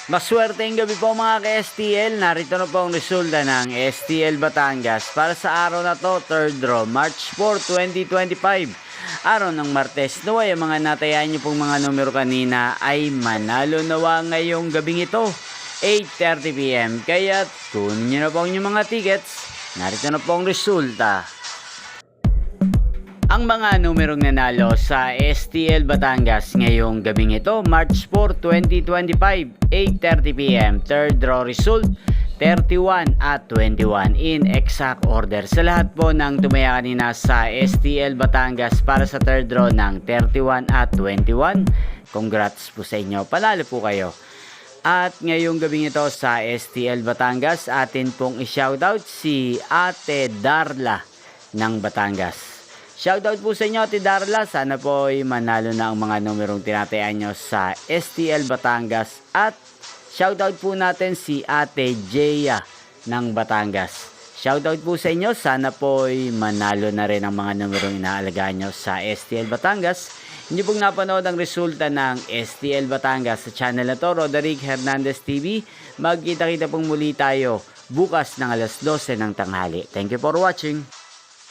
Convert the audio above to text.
Maswerteng gabi po mga ka-STL. Narito na po ang resulta ng STL Batangas para sa araw na to, 3rd draw, March 4, 2025. Araw ng Martes, naway ang mga natayaan niyo pong mga numero kanina ay manalo nawa ngayong gabing ito, 8:30 PM. Kaya tunin niyo na po ang inyong mga tickets. Narito na po ang resulta. Ang mga numerong nanalo sa STL Batangas ngayong gabing ito, March 4, 2025, 8:30 PM. Third draw result, 31 at 21 in exact order. Sa lahat po ng tumaya kanina sa STL Batangas para sa third draw ng 31 at 21, congrats po sa inyo. Panalo po kayo. At ngayong gabing ito sa STL Batangas, atin pong i-shoutout si Ate Darla ng Batangas. Shoutout po sa inyo, Ate Darla. Sana po ay manalo na ang mga numerong tinatayaan nyo sa STL Batangas. At shoutout po natin si Ate Jeya ng Batangas. Shoutout po sa inyo. Sana po ay manalo na rin ang mga numerong inaalagaan nyo sa STL Batangas. Hindi pong napanood ang resulta ng STL Batangas sa channel na to, Roderick Hernandez TV. Magkita-kita pong muli tayo bukas ng alas 12 ng tanghali. Thank you for watching.